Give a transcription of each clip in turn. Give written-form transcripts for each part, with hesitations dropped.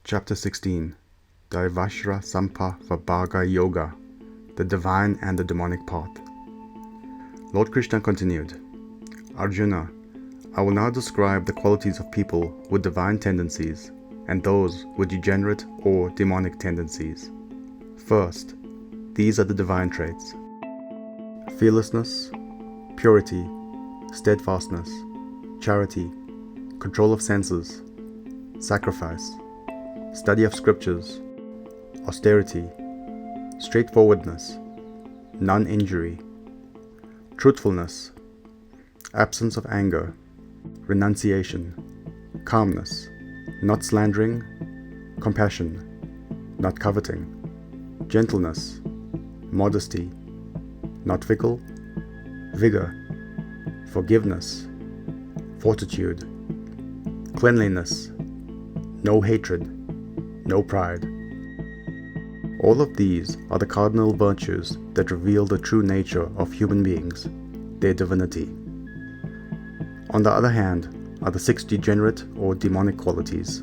Chapter 16 Daivasura Sampa Vibhaga Yoga, the Divine and the Demonic Path. Lord Krishna continued, Arjuna, I will now describe the qualities of people with divine tendencies and those with degenerate or demonic tendencies. First, these are the divine traits: fearlessness, purity, steadfastness, charity, control of senses, sacrifice, study of scriptures, austerity, straightforwardness, non-injury, truthfulness, absence of anger, renunciation, calmness, not slandering, compassion, not coveting, gentleness, modesty, not fickle, vigor, forgiveness, fortitude, cleanliness, no hatred, no pride. All of these are the cardinal virtues that reveal the true nature of human beings, their divinity. On the other hand are the 6 degenerate or demonic qualities,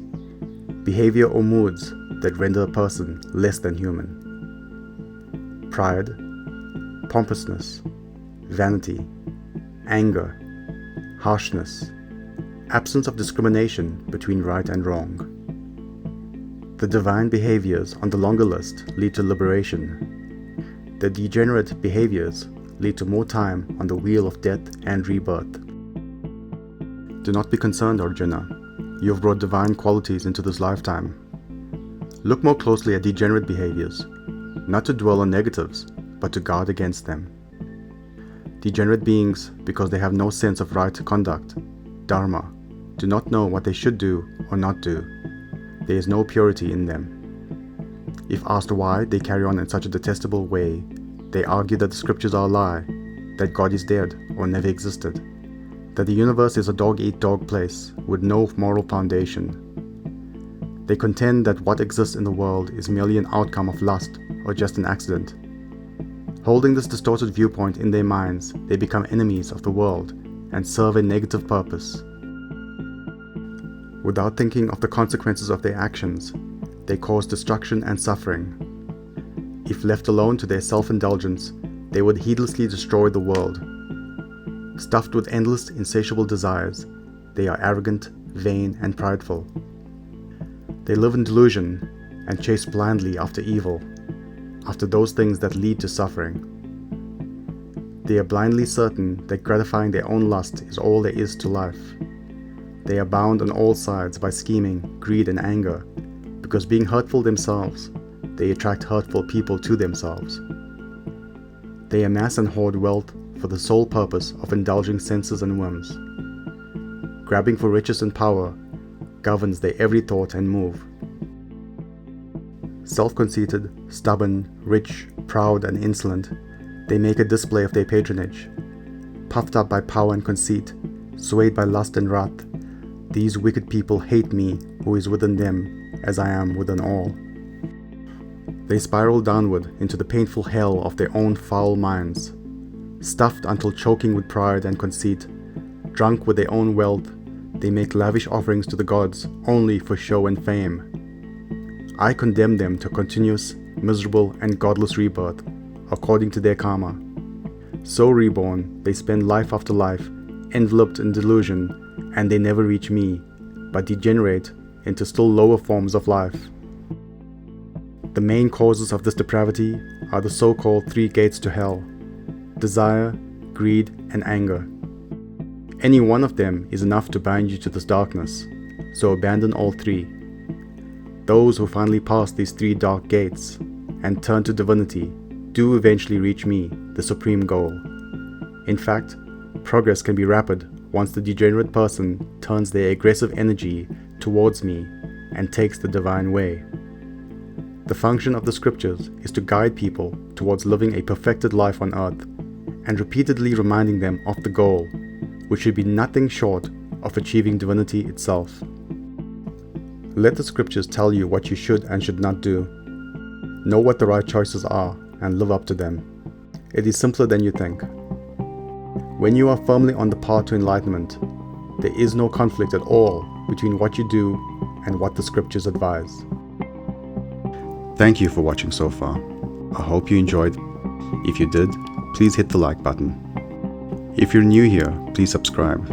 behavior or moods that render a person less than human: pride, pompousness, vanity, anger, harshness, absence of discrimination between right and wrong. The divine behaviors on the longer list lead to liberation. The degenerate behaviors lead to more time on the wheel of death and rebirth. Do not be concerned, Arjuna. You have brought divine qualities into this lifetime. Look more closely at degenerate behaviors, not to dwell on negatives, but to guard against them. Degenerate beings, because they have no sense of right conduct, dharma, do not know what they should do or not do. There is no purity in them. If asked why they carry on in such a detestable way, they argue that the scriptures are a lie, that God is dead or never existed, that the universe is a dog-eat-dog place with no moral foundation. They contend that what exists in the world is merely an outcome of lust or just an accident. Holding this distorted viewpoint in their minds, they become enemies of the world and serve a negative purpose. Without thinking of the consequences of their actions, they cause destruction and suffering. If left alone to their self-indulgence, they would heedlessly destroy the world. Stuffed with endless, insatiable desires, they are arrogant, vain, and prideful. They live in delusion and chase blindly after evil, after those things that lead to suffering. They are blindly certain that gratifying their own lust is all there is to life. They are bound on all sides by scheming, greed, and anger, because being hurtful themselves, they attract hurtful people to themselves. They amass and hoard wealth for the sole purpose of indulging senses and whims. Grabbing for riches and power governs their every thought and move. Self-conceited, stubborn, rich, proud, and insolent, they make a display of their patronage. Puffed up by power and conceit, swayed by lust and wrath, these wicked people hate me who is within them as I am within all. They spiral downward into the painful hell of their own foul minds. Stuffed until choking with pride and conceit, drunk with their own wealth, they make lavish offerings to the gods only for show and fame. I condemn them to continuous, miserable, and godless rebirth, according to their karma. So reborn, they spend life after life, enveloped in delusion, and they never reach me, but degenerate into still lower forms of life. The main causes of this depravity are the so-called 3 gates to hell: desire, greed, and anger. Any one of them is enough to bind you to this darkness, so abandon all 3. Those who finally pass these 3 dark gates and turn to divinity do eventually reach me, the supreme goal. In fact, progress can be rapid once the degenerate person turns their aggressive energy towards me and takes the divine way. The function of the scriptures is to guide people towards living a perfected life on earth and repeatedly reminding them of the goal, which should be nothing short of achieving divinity itself. Let the scriptures tell you what you should and should not do. Know what the right choices are and live up to them. It is simpler than you think. When you are firmly on the path to enlightenment, there is no conflict at all between what you do and what the scriptures advise. Thank you for watching so far. I hope you enjoyed. If you did, please hit the like button. If you're new here, please subscribe.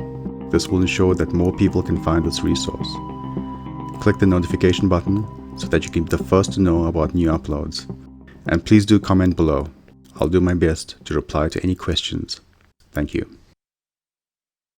This will ensure that more people can find this resource. Click the notification button so that you can be the first to know about new uploads. And please do comment below. I'll do my best to reply to any questions. Thank you.